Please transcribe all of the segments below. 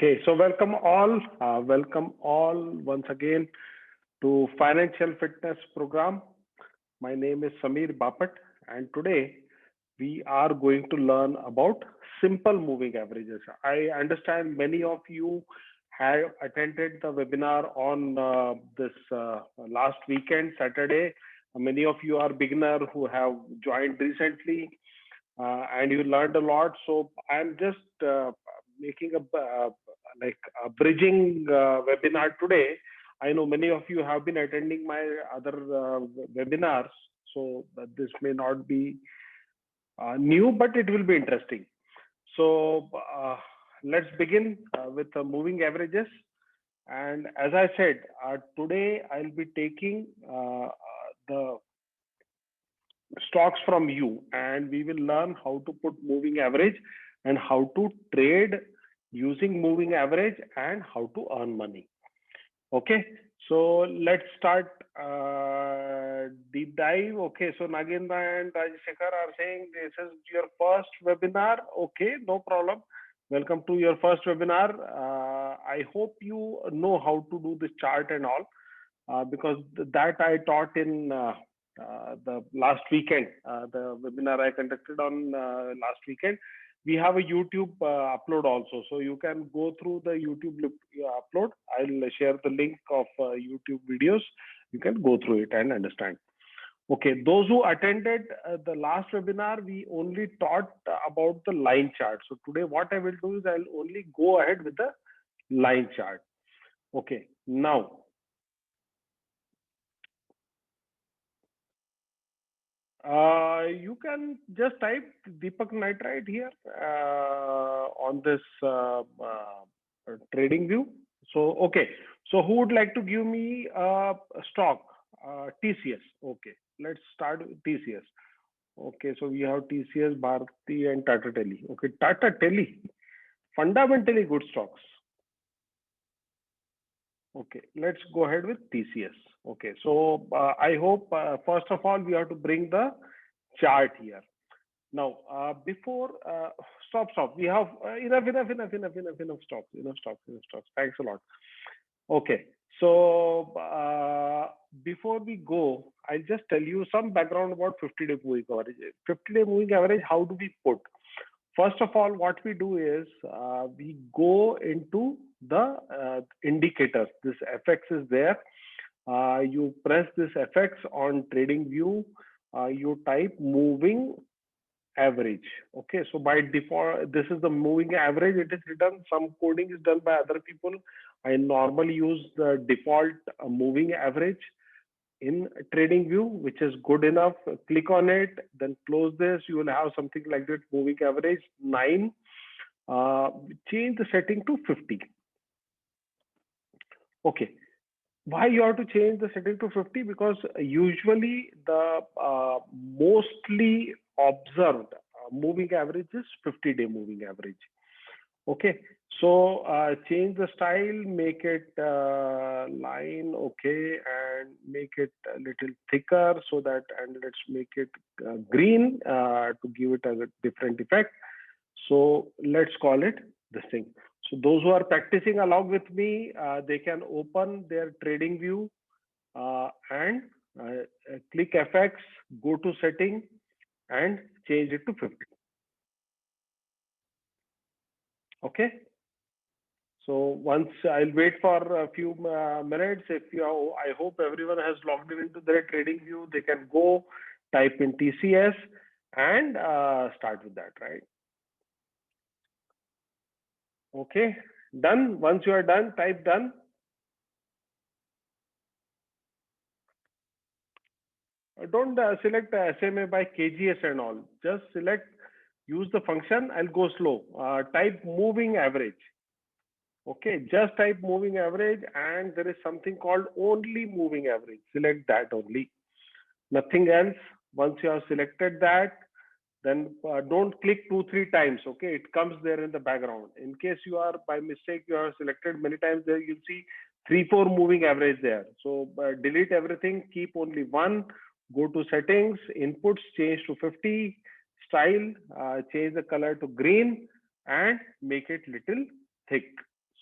Okay, so welcome all once again to Financial Fitness Program. My name is Samir Bapat, and today we are going to learn about simple moving averages. I understand many of you have attended the webinar on this last weekend, Saturday. Many of you are beginner who have joined recently, and you learned a lot. So I'm just making like a bridging webinar today. I know many of you have been attending my other webinars, so this may not be new, but it will be interesting. So let's begin with the moving averages. And as I said, today I'll be taking the stocks from you, and we will learn how to put moving average and how to trade using moving average and how to earn money. Okay, so let's start deep dive. Okay, so Nagendra and Rajsekhar are saying this is your first webinar. Okay, no problem. Welcome to your first webinar. I hope you know how to do this chart and all, because that I taught in the last weekend, the webinar I conducted on last weekend. We have a YouTube upload also, so you can go through the YouTube upload. I'll share the link of YouTube videos. You can go through it and understand. Okay, those who attended the last webinar, we only taught about the line chart. So today what I will do is I'll only go ahead with the line chart. Okay, now you can just type Deepak Nitrite here on this trading view. So, okay. So who would like to give me a stock? TCS. Okay. Let's start with TCS. Okay. So we have TCS, Bharti and Tata Tele. Okay. Tata Tele. Fundamentally good stocks. Okay. Let's go ahead with TCS. Okay. So I hope first of all, we have to bring the chart here. Now, before stop. We have enough stocks. Thanks a lot. Okay. So before we go, I'll just tell you some background about 50-day moving average. 50-day moving average, how do we put? First of all, what we do is we go into the indicators. This FX is there. You press this FX on TradingView. You type moving average. Okay, so by default, this is the moving average. It is written. Some coding is done by other people. I normally use the default moving average in TradingView, which is good enough. Click on it, then close this. You will have something like that, moving average 9. Change the setting to 50. Okay. Why you have to change the setting to 50? Because usually the mostly observed moving average is 50-day moving average. Okay, so change the style, make it line, okay, and make it a little thicker so that, and let's make it green to give it a different effect. So let's call it this thing. So those who are practicing along with me, they can open their TradingView and click FX, go to setting and change it to 50. Okay. So once I'll wait for a few minutes. If you, I hope everyone has logged into their TradingView. They can go type in TCS and start with that, right? Okay, done. Once you are done, type done. Don't select SMA by KGS and all. Just select, use the function. I'll go slow. Type moving average. Okay, just type moving average, and there is something called only moving average. Select that only, nothing else. Once you have selected that, then don't click 2-3 times. Okay, it comes there in the background. In case you are by mistake, you have selected many times, there you'll see 3-4 moving average there. So delete everything, keep only one. Go to settings, inputs, change to 50, style, change the color to green and make it little thick.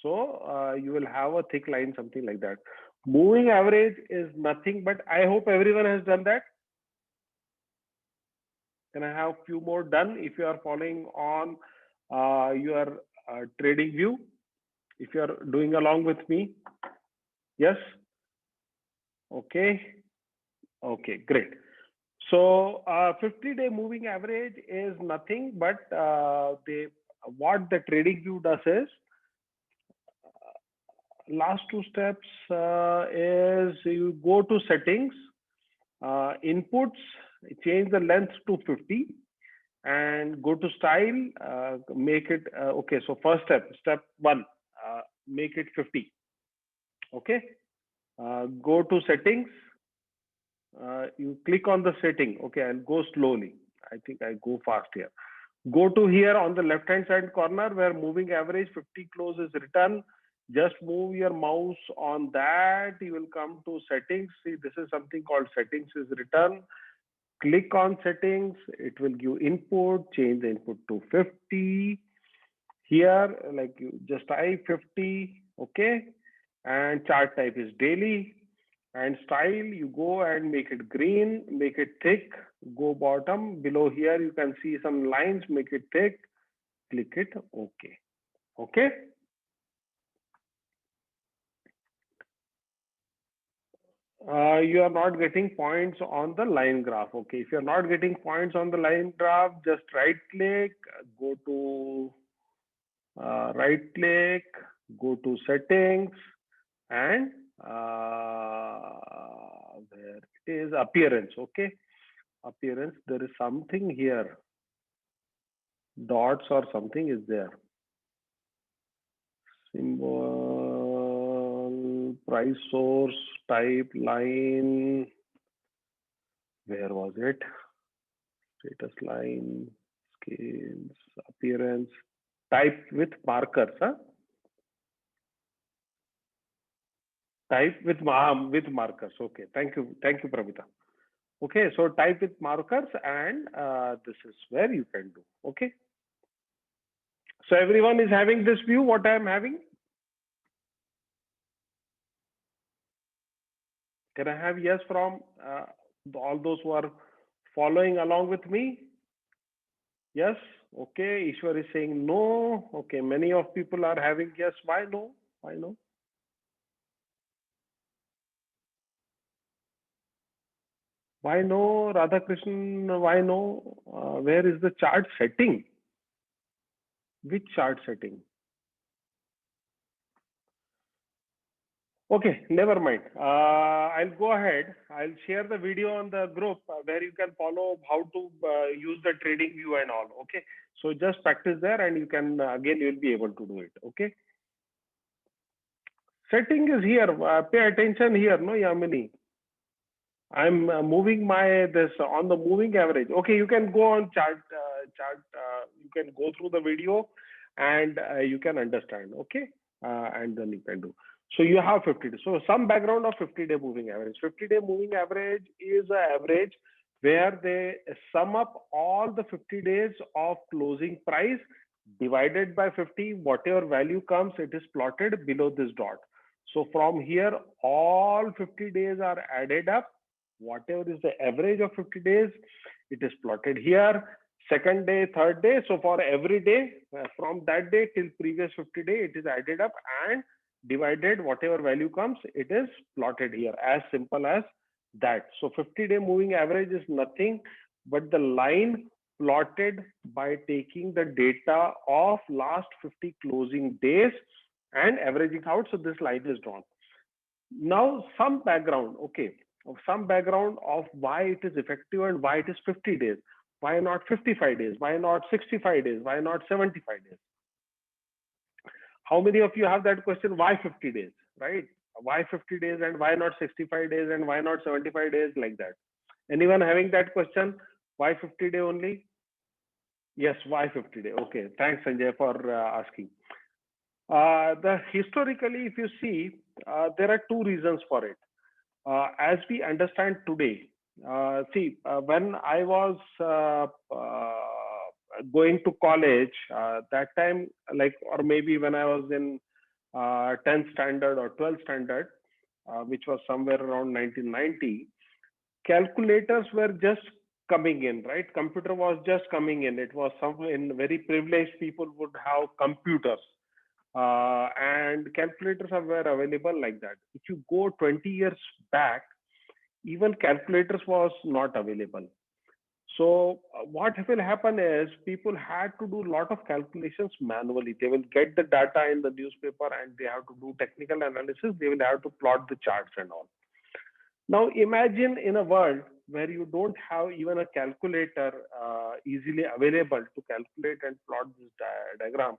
So you will have a thick line, something like that. Moving average is nothing but, I hope everyone has done that. Can I have few more done if you are following on your trading view? If you are doing along with me, yes. Okay. Okay, great. So 50-day moving average is nothing but what the trading view does is, last two steps is you go to settings, inputs, change the length to 50, and go to style, make it okay. So first step one, make it 50. Okay, go to settings, you click on the setting. Okay, I'll go slowly. I think I go fast here. Go to here on the left hand side corner where moving average 50 close is written. Just move your mouse on that. You will come to settings. See, this is something called settings is written. Click on settings. It will give input. Change the input to 50. Here, like you just type 50. Okay. And chart type is daily. And style, you go and make it green, make it thick, go bottom. Below here, you can see some lines, make it thick, click it, okay. Okay. You are not getting points on the line graph. Okay. If you're not getting points on the line graph, just right click, go to right click, go to settings, and where it is appearance. Okay. Appearance, there is something here, dots or something is there, symbol, price source, type, line, where was it, status line, scales, appearance, type with markers, huh? Type with markers. Okay, thank you, Pravita. Okay, so type with markers, and this is where you can do. Okay, so everyone is having this view what I am having. Can I have yes from all those who are following along with me? Yes. Okay. Ishwar is saying no. Okay. Many of people are having yes. Why no? Why no? Why no, Radhakrishnan? Why no? Where is the chart setting? Which chart setting? Okay, never mind. I'll go ahead. I'll share the video on the group where you can follow how to use the trading view and all. Okay, so just practice there, and you can again you'll be able to do it. Okay. Setting is here. Pay attention here, no, Yamini. I'm moving my this on the moving average. Okay, you can go on chart. You can go through the video, and you can understand. Okay, and then you can do. So you have 50 days. So some background of 50-day moving average. 50-day moving average is an average where they sum up all the 50 days of closing price divided by 50. Whatever value comes, it is plotted below this dot. So from here, all 50 days are added up. Whatever is the average of 50 days, it is plotted here. Second day, third day. So for every day, from that day till previous 50 day, it is added up and divided. Whatever value comes, it is plotted here. As simple as that. So 50-day moving average is nothing but the line plotted by taking the data of last 50 closing days and averaging out. So this line is drawn. Now some background, okay, some background of why it is effective and why it is 50 days. Why not 55 days? Why not 65 days? Why not 75 days? How many of you have that question? Why 50 days, right? Why 50 days and why not 65 days and why not 75 days, like that? Anyone having that question? Why 50 day only? Yes, why 50 day? Okay, thanks Sanjay for asking. The historically, if you see, there are two reasons for it. As we understand today, when I was going to college, that time, like, or maybe when I was in 10th standard or 12th standard, which was somewhere around 1990, calculators were just coming in, right? Computer was just coming in. It was some in very privileged people would have computers, and calculators were available like that. If you go 20 years back, even calculators was not available. So what will happen is people had to do a lot of calculations manually. They will get the data in the newspaper and they have to do technical analysis. They will have to plot the charts and all. Now imagine in a world where you don't have even a calculator easily available to calculate and plot this diagram.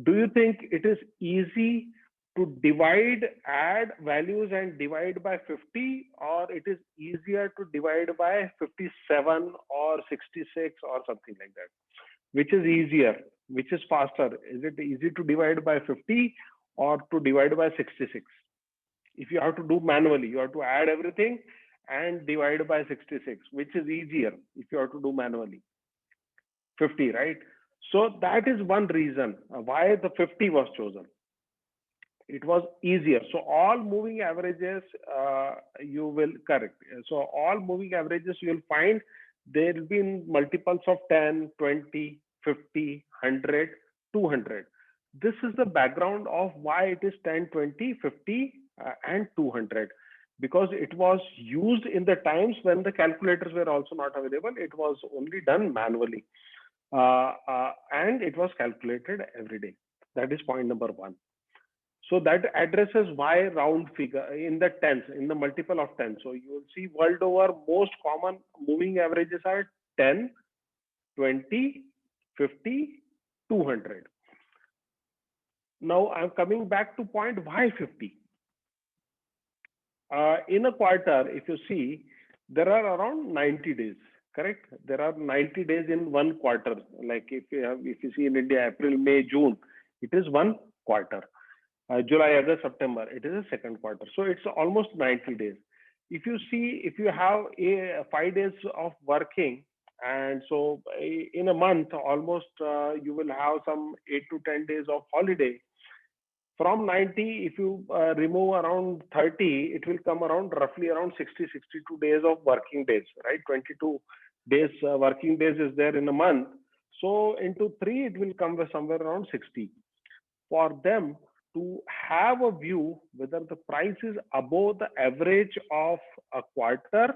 Do you think it is easy to divide, add values and divide by 50, or it is easier to divide by 57 or 66 or something like that? Which is easier? Which is faster? Is it easy to divide by 50 or to divide by 66? If you have to do manually, you have to add everything and divide by 66. Which is easier if you have to do manually? 50, right? So that is one reason why the 50 was chosen. It was easier. So all moving averages you will correct. So all moving averages you will find there will be in multiples of 10, 20, 50, 100, 200. This is the background of why it is 10, 20, 50, and 200. Because it was used in the times when the calculators were also not available. It was only done manually. And it was calculated every day. That is point number one. So that addresses why round figure in the tens, in the multiple of 10. So you will see world over most common moving averages are 10, 20, 50, 200. Now I'm coming back to point why 50. In a quarter, if you see, there are around 90 days. Correct? There are 90 days in one quarter. Like if you see in India, April, May, June, it is one quarter. July, August, September, it is a second quarter. So it's almost 90 days. If you see, if you have 5 days of working, and so in a month, almost you will have some 8 to 10 days of holiday. From 90, if you remove around 30, it will come around roughly around 60, 62 days of working days, right? 22 days working days is there in a month. So into 3, it will come with somewhere around 60. For them to have a view whether the price is above the average of a quarter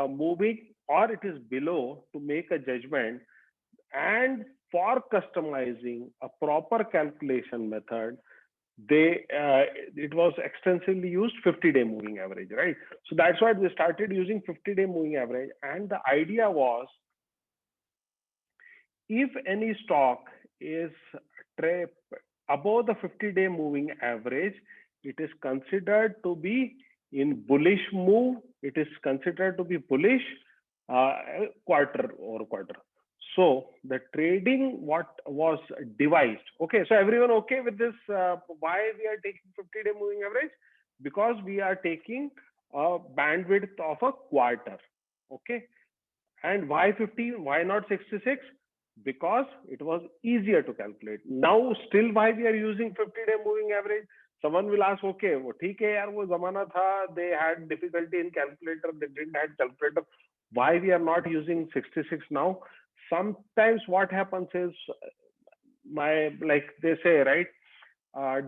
moving or it is below, to make a judgment, and for customizing a proper calculation method, it was extensively used 50-day moving average, right? So that's why they started using 50-day moving average. And the idea was, if any stock is above the 50-day moving average, it is considered to be in bullish move. It is considered to be bullish quarter over quarter. So the trading what was devised. Okay, so everyone okay with this? Why we are taking 50-day moving average? Because we are taking a bandwidth of a quarter. Okay, and why 50? Why not 66? Because it was easier to calculate. Now still why we are using 50-day moving average? Someone will ask, okay, वो ठीक है यार, वो जमाना था, they had difficulty in calculator, they didn't have calculator. Why we are not using 66 now? Sometimes what happens is, like they say, right?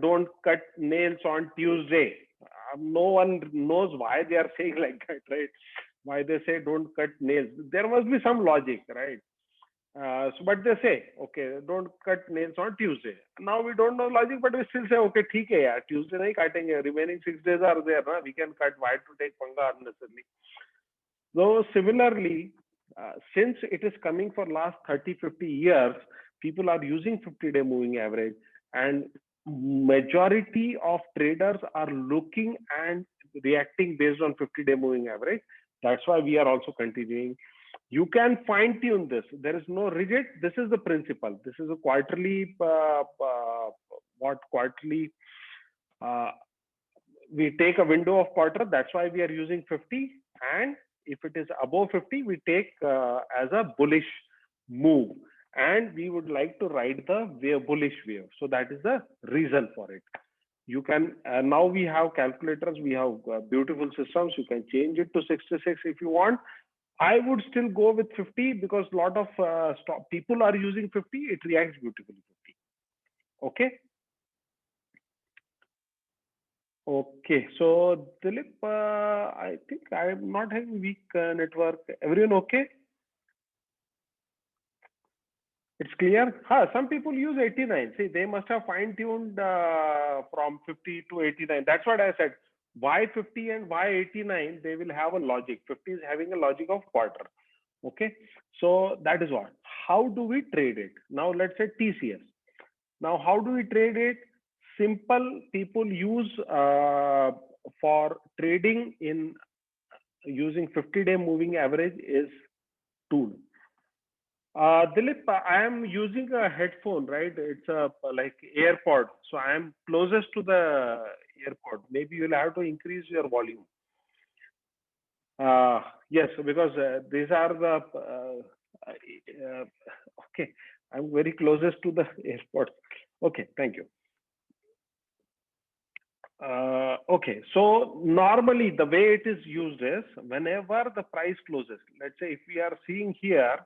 Don't cut nails on Tuesday. No one knows why they are saying like that, right? Why they say don't cut nails. There must be some logic, right? But they say, okay, don't cut nails on Tuesday. Now we don't know logic, but we still say, okay, ठीक है यार, Tuesday नहीं काटेंगे. Remaining 6 days are there, na? We can cut. Why to take पंगा unnecessarily? So similarly, since it is coming for last 30, 50 years, people are using 50-day moving average, and majority of traders are looking and reacting based on 50-day moving average. That's why we are also continuing. You can fine tune this. There is no rigid. This is the principle. This is a quarterly, quarterly, we take a window of quarter. That's why we are using 50. And if it is above 50, we take as a bullish move. And we would like to ride the bullish wave. So that is the reason for it. You can now we have calculators, we have beautiful systems. You can change it to 66 if you want. I would still go with 50 because a lot of people are using 50. It reacts beautifully 50. Okay. Okay. So Dilip, I think I am not having weak network. Everyone okay? It's clear. Some people use 89. See, they must have fine-tuned from 50 to 89. That's what I said. Why 50 and why 89? They will have a logic. 50 is having a logic of quarter. Okay. So that is what. How do we trade it? Now let's say TCS. Now, how do we trade it? Simple people use for trading in using 50-day moving average is tool. Dilip, I am using a headphone, right? It's a like AirPod. So I am closest to the AirPod. Maybe you'll have to increase your volume. Yes, because these are the okay. I'm very closest to the AirPod. Okay, thank you. Okay, so normally the way it is used is whenever the price closes. Let's say if we are seeing here,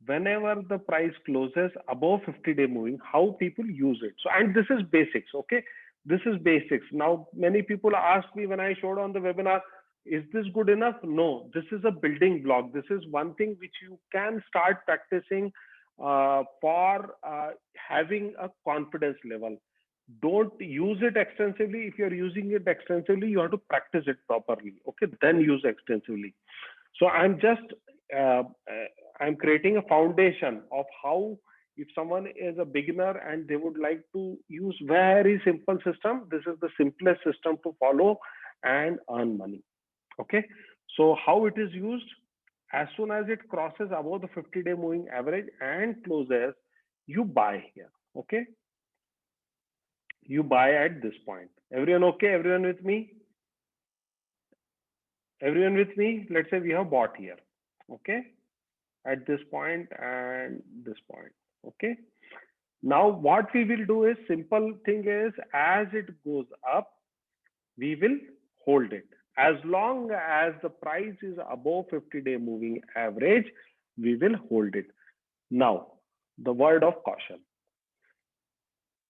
whenever the price closes above 50-day moving, how people use it. So, and this is basics, okay? This is basics. Now, many people ask me when I showed on the webinar, is this good enough? No, this is a building block. This is one thing which you can start practicing for having a confidence level. Don't use it extensively. If you're using it extensively, you have to practice it properly. Okay, then use extensively. So I'm just I'm creating a foundation of how, if someone is a beginner and they would like to use very simple system, this is the simplest system to follow and earn money. Okay, so how it is used? As soon as it crosses above the 50-day moving average and closes, you buy here. Okay, you buy at this point. Everyone okay? Everyone with me? Everyone with me? Let's say we have bought here. Okay, at this point and this point. Okay, now what we will do is, simple thing is, as it goes up, we will hold it. As long as the price is above 50-day moving average, we will hold it. Now, the word of caution.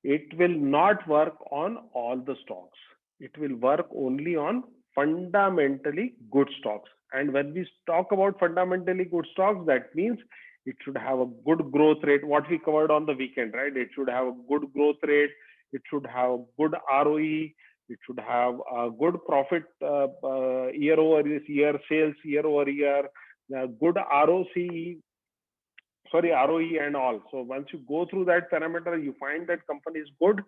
It will not work on all the stocks. It will work only on fundamentally good stocks. And when we talk about fundamentally good stocks, that means it should have a good growth rate, what we covered on the weekend, right? It should have a good growth rate. It should have good ROE. It should have a good profit year over year, sales year over year, good ROCE, sorry, ROE and all. So once you go through that parameter, you find that company is good,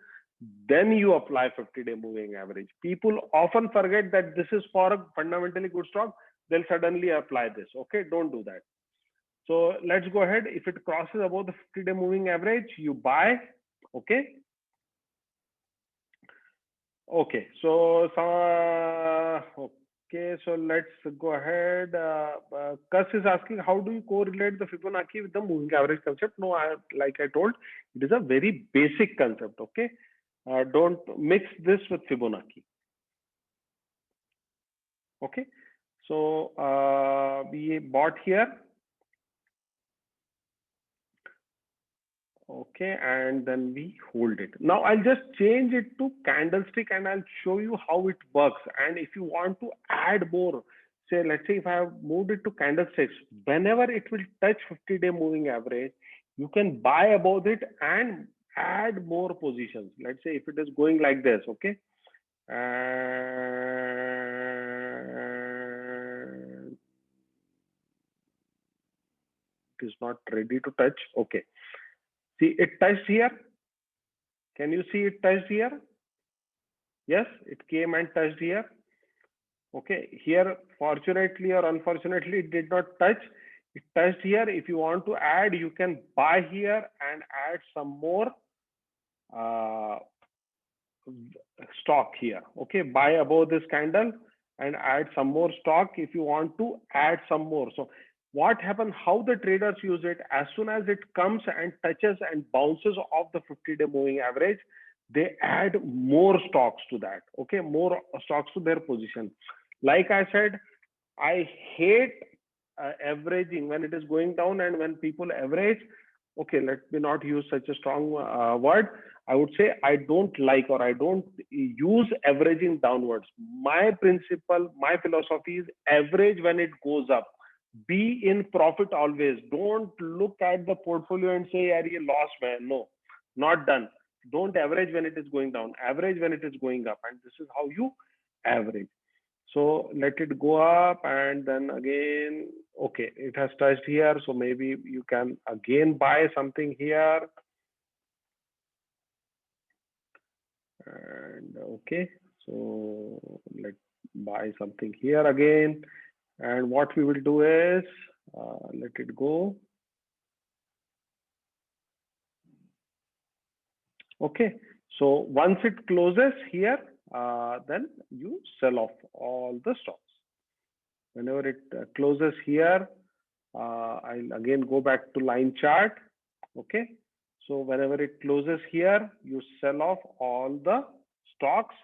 then you apply 50-day moving average. People often forget that this is for a fundamentally good stock. They'll suddenly apply this. Okay, don't do that. So let's go ahead. If it crosses above the 50-day moving average, you buy. Okay. Okay. So okay, so let's go ahead. Kus is asking, how do you correlate the Fibonacci with the moving average concept? No, like I told, it is a very basic concept. Okay, don't mix this with Fibonacci. Okay, so we bought here. Okay, and then we hold it. Now I'll just change it to candlestick and I'll show you how it works. And if you want to add more, say, let's say if I have moved it to candlesticks, whenever it will touch 50-day moving average, you can buy above it and add more positions. Let's say if it is going like this, okay, and it is not ready to touch. Okay, see, it touched here. Can you see it touched here? Yes, it came and touched here. Okay, here, fortunately or unfortunately, it did not touch. It touched here. If you want to add, you can buy here and add some more stock here. Okay, buy above this candle and add some more stock if you want to add some more. So what happens, how the traders use it, as soon as it comes and touches and bounces off the 50-day moving average, they add more stocks to that. Okay, more stocks to their position. Like I said, I hate averaging when it is going down, and when people average. Okay, let me not use such a strong word. I would say I don't like, or I don't use averaging downwards. My principle, my philosophy is average when it goes up. Be in profit always. Don't look at the portfolio and say, "Are you lost, man?" No, not done. Don't average when it is going down. Average when it is going up, and this is how you average. So let it go up, and then again, okay, it has touched here. So maybe you can again buy something here. And okay, so let's buy something here again. And what we will do is let it go. Okay, so once it closes here, then you sell off all the stocks. Whenever it closes here, I'll again go back to line chart. Okay, so whenever it closes here, you sell off all the stocks,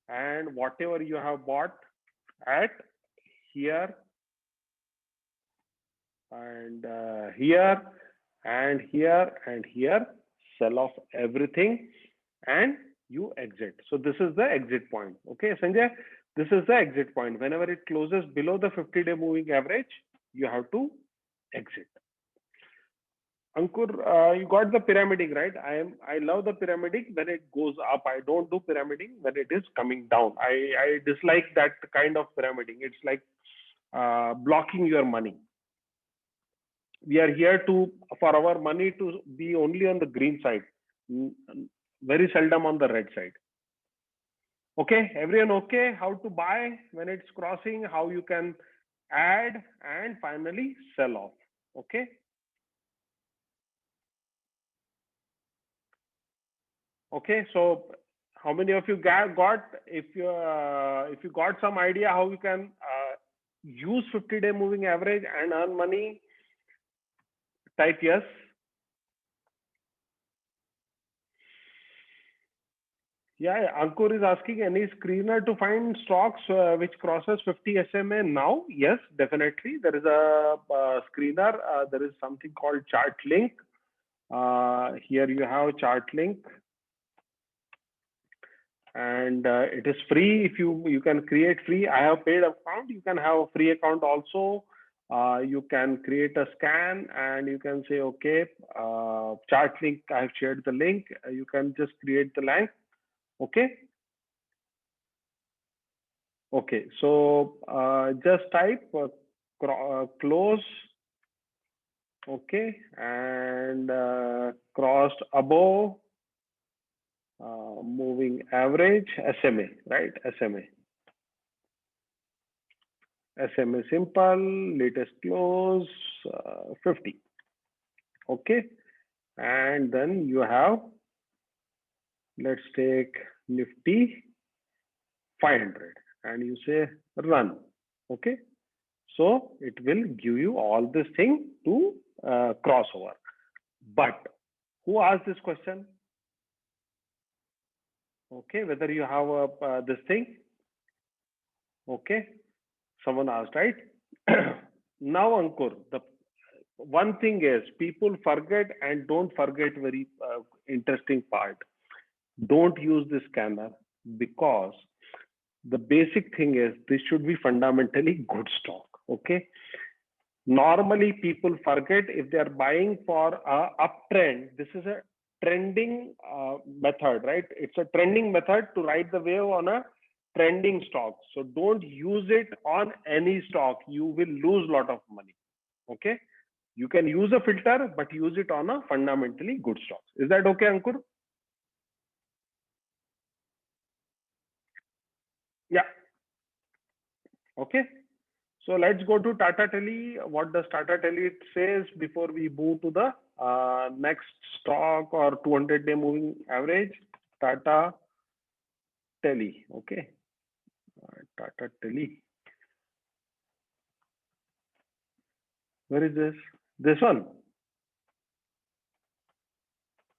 and whatever you have bought at here and here and here and here, sell off everything and you exit. So this is the exit point. Okay, Sanjay, this is the exit point. Whenever it closes below the 50-day moving average, you have to exit. Ankur, you got the pyramiding, right? I love the pyramiding when it goes up. I don't do pyramiding when it is coming down. I dislike that kind of pyramiding. It's like blocking your money. We are here to for our money to be only on the green side, very seldom on the red side. Okay, everyone okay? How to buy when it's crossing, how you can add, and finally sell off. Okay. Okay, so how many of you got, if you got some idea how you can use 50-day moving average and earn money, type yes. Yeah, Ankur is asking, any screener to find stocks which crosses 50 SMA now? Yes, definitely. There is a screener. There is something called ChartLink. Here you have ChartLink, and it is free. If you can create free. I have paid account. You can have a free account also. You can create a scan, and you can say, okay, ChartLink. I have shared the link. You can just create the link. Okay. Okay, so just type close, okay, and crossed above moving average SMA, right? SMA simple, latest close 50, okay, and then you have, let's take Nifty 500, and you say run, okay. So it will give you all this thing to crossover. But who asked this question? Okay, whether you have this thing. Okay, someone asked, right? Now, Ankur, the one thing is people forget, and don't forget very interesting part. Don't use this scanner, because the basic thing is this should be fundamentally good stock. Okay. Normally people forget, if they are buying for a uptrend, this is a trending method, right? It's a trending method to ride the wave on a trending stock. So don't use it on any stock. You will lose a lot of money. Okay. You can use a filter, but use it on a fundamentally good stock. Is that okay, Ankur? Yeah. Okay. So let's go to Tata Tele. What does Tata Tele says before we move to the next stock or 200-day moving average? Tata Tele. Okay. Tata Tele. Where is this? This one.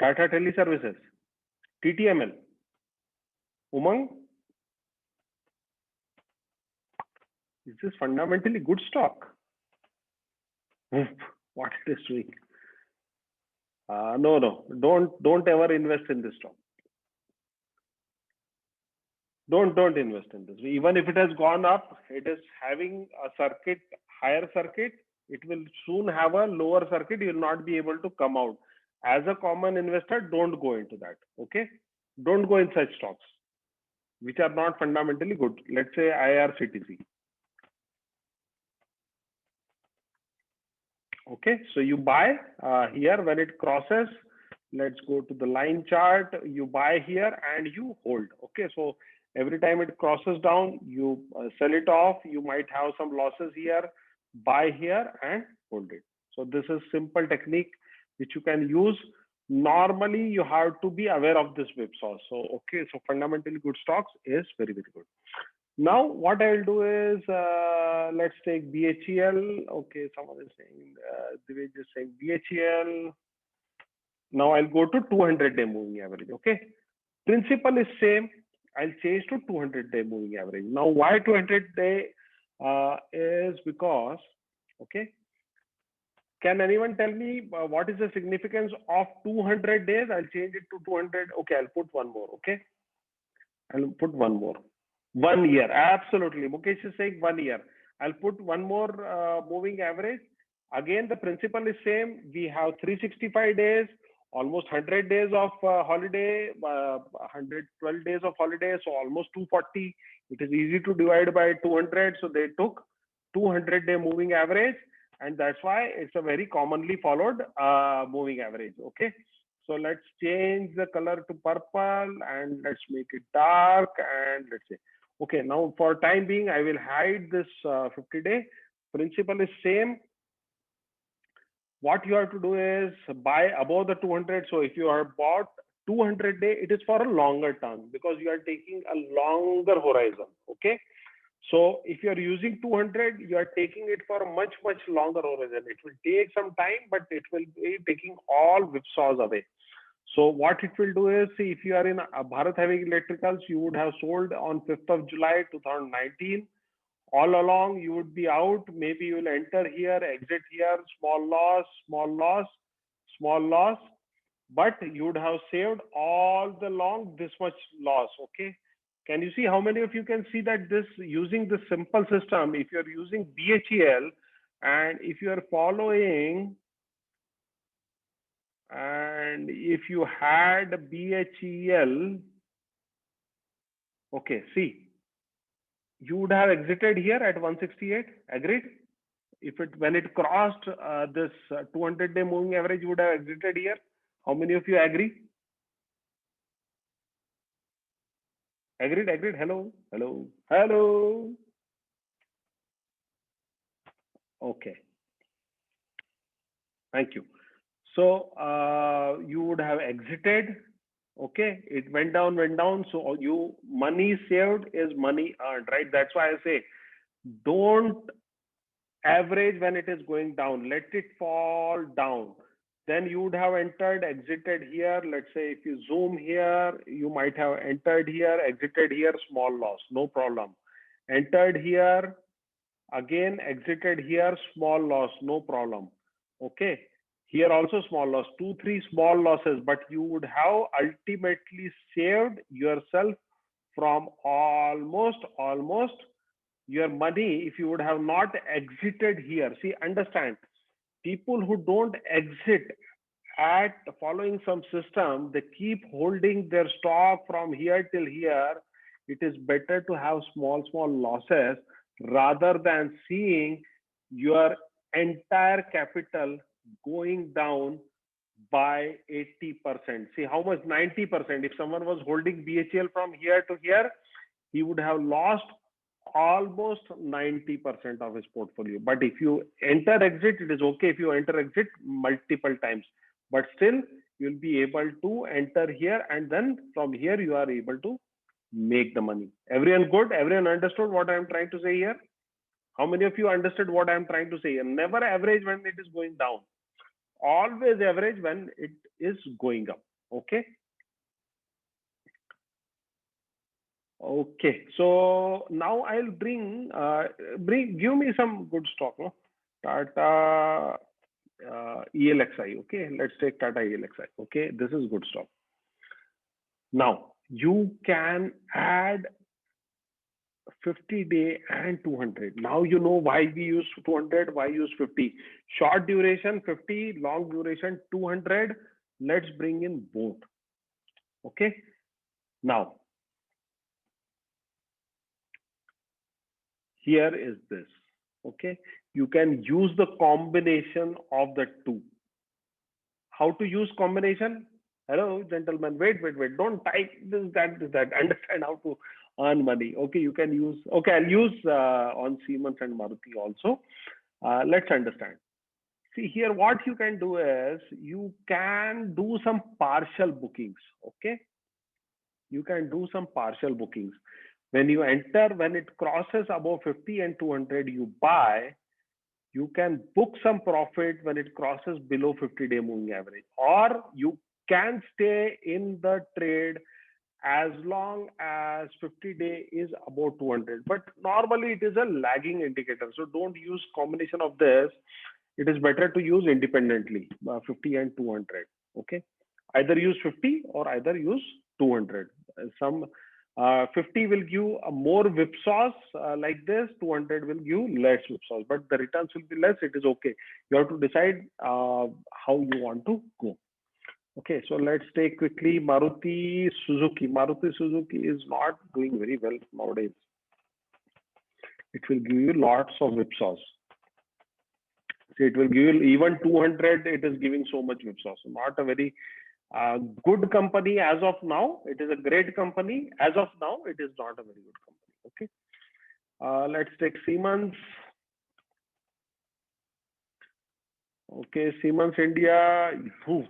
Tata Tele Services. TTML, Umang, is this fundamentally good stock? What it is doing? No, don't ever invest in this stock. Don't invest in this. Even if it has gone up, it is having a circuit, higher circuit. It will soon have a lower circuit. You will not be able to come out. As a common investor, don't go into that. Okay, don't go in such stocks which are not fundamentally good. Let's say IRCTC. Okay, so you buy here when it crosses. Let's go to the line chart. You buy here and you hold. Okay, so every time it crosses down, you sell it off. You might have some losses here, buy here and hold it. So this is simple technique which you can use. Normally, you have to be aware of this whipsaw. So, okay, so fundamentally good stocks is very, very good. Now, what I'll do is, let's take BHEL. Okay, someone is saying, Divij is saying BHEL. Now I'll go to 200-day moving average. Okay, principle is same. I'll change to 200-day moving average. Now, why 200-day is because, okay, can anyone tell me what is the significance of 200 days? I'll change it to 200. Okay, I'll put one more. Okay, I'll put one more. 1 year, absolutely. Mukesh is saying 1 year. I'll put one more moving average. Again, the principle is same. We have 365 days, almost 100 days of holiday, 112 days of holiday, so almost 240. It is easy to divide by 200. So they took 200-day moving average, and that's why it's a very commonly followed moving average. Okay. So let's change the color to purple and let's make it dark and let's say, okay, now for time being, I will hide this 50-day. Principle is same. What you have to do is buy above the 200. So if you are bought 200-day, it is for a longer term because you are taking a longer horizon. Okay. So if you are using 200, you are taking it for a much, much longer horizon. It will take some time, but it will be taking all whipsaws away. So what it will do is, see, if you are in Bharat Heavy Electricals, you would have sold on 5th of July 2019. All along, you would be out. Maybe you will enter here, exit here, small loss, small loss, small loss. But you would have saved all the long this much loss. Okay. Can you see how many of you can see that this using this simple system, if you're using BHEL and if you are following, and if you had BHEL, okay, see, you would have exited here at 168, agreed? If it, when it crossed this 200-day moving average, you would have exited here. How many of you agree? Agreed, agreed, hello, hello, hello. Okay, thank you. So you would have exited. Okay, it went down. So you money saved is money earned, right? That's why I say don't average when it is going down. Let it fall down. Then you would have entered, exited here. Let's say if you zoom here, you might have entered here, exited here, small loss, no problem. Entered here, again exited here, small loss, no problem. Okay. Here also small loss, 2-3 small losses, but you would have ultimately saved yourself from almost your money if you would have not exited here. See, understand, people who don't exit at following some system, they keep holding their stock from here till here. It is better to have small losses rather than seeing your entire capital going down by 80%. See how much? 90%. If someone was holding BHEL from here to here, he would have lost almost 90% of his portfolio. But if you enter exit, it is okay if you enter exit multiple times, but still you'll be able to enter here, and then from here you are able to make the money. Everyone good? Everyone understood what I'm trying to say here? How many of you understood what I'm trying to say here? Never average when it is going down. Always average when it is going up. Okay. Okay, so now I'll give me some good stock, no? Tata ELXI. Okay, let's take Tata ELXI. Okay, this is good stock. Now you can add 50-day and 200. Now you know why we use 200, why use 50. Short duration 50, long duration 200. Let's bring in both. Okay, now here is this. Okay, you can use the combination of the two. How to use combination? Hello, gentlemen. Wait. Don't type this, that. Understand how to earn money. Okay, you can use. Okay, I'll use on Siemens and Maruti also. Let's understand. See here, what you can do is you can do some partial bookings. Okay, you can do some partial bookings. When you enter, when it crosses above 50 and 200, you buy. You can book some profit when it crosses below 50-day moving average, or you can stay in the trade as long as 50-day is above 200. But normally it is a lagging indicator, so don't use combination of this. It is better to use independently, 50 and 200. Okay, either use 50 or either use 200. Some 50 will give a more whipsaws like this, 200 will give less whipsaws, but the returns will be less. It is okay. You have to decide how you want to go. Okay, so let's take quickly Maruti Suzuki. Maruti Suzuki is not doing very well nowadays. It will give you lots of whipsaws. So it will give you even 200. It is giving so much whipsaws. So not a very good company as of now. It is a great company. As of now, it is not a very good company. Okay. Let's take Siemens. Okay, Siemens India. Whew.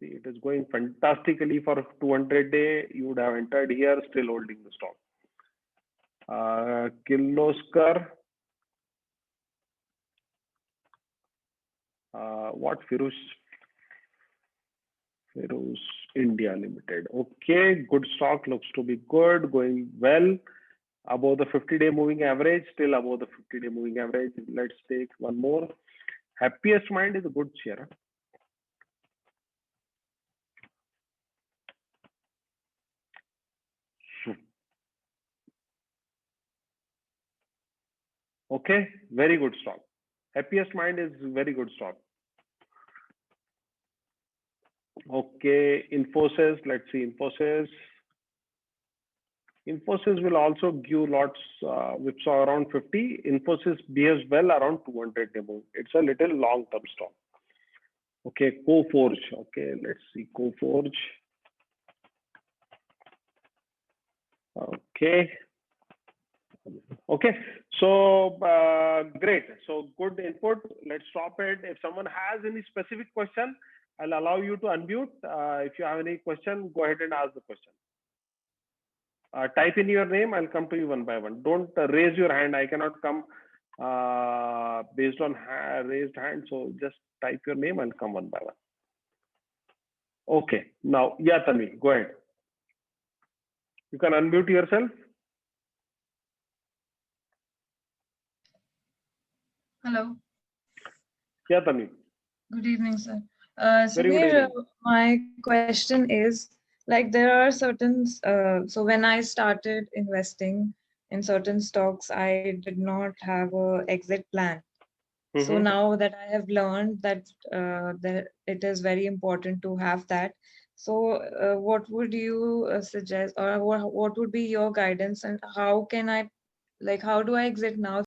See, it is going fantastically for 200-day. You would have entered here, still holding the stock. Kirloskar. What Firuz India Limited. Okay, good stock, looks to be good, going well above the 50-day moving average, still above the 50-day moving average. Let's take one more. Happiest Mind is a good share. Okay, very good stock. Happiest Mind is very good stock. Okay, Infosys, let's see Infosys. Infosys will also give lots whipsaw around 50. Infosys behaves well around 200 demo. It's a little long-term stock. Okay, Coforge. Okay, let's see Coforge. Okay. Okay, so great. So good input. Let's stop it. If someone has any specific question, I'll allow you to unmute. If you have any question, go ahead and ask the question. Type in your name. I'll come to you one by one. Don't raise your hand. I cannot come based on raised hand. So just type your name. I'll come one by one. Okay. Now, yeah, Tanvi, go ahead. You can unmute yourself. Hello. Yeah, Tanvi. Good evening, sir. Very good Samir, evening. my question is, like, there are certain, so when I started investing in certain stocks, I did not have a exit plan. So now that I have learned that that it is very important to have that. So what would you suggest, or what would be your guidance, and how can I, like, how do I exit now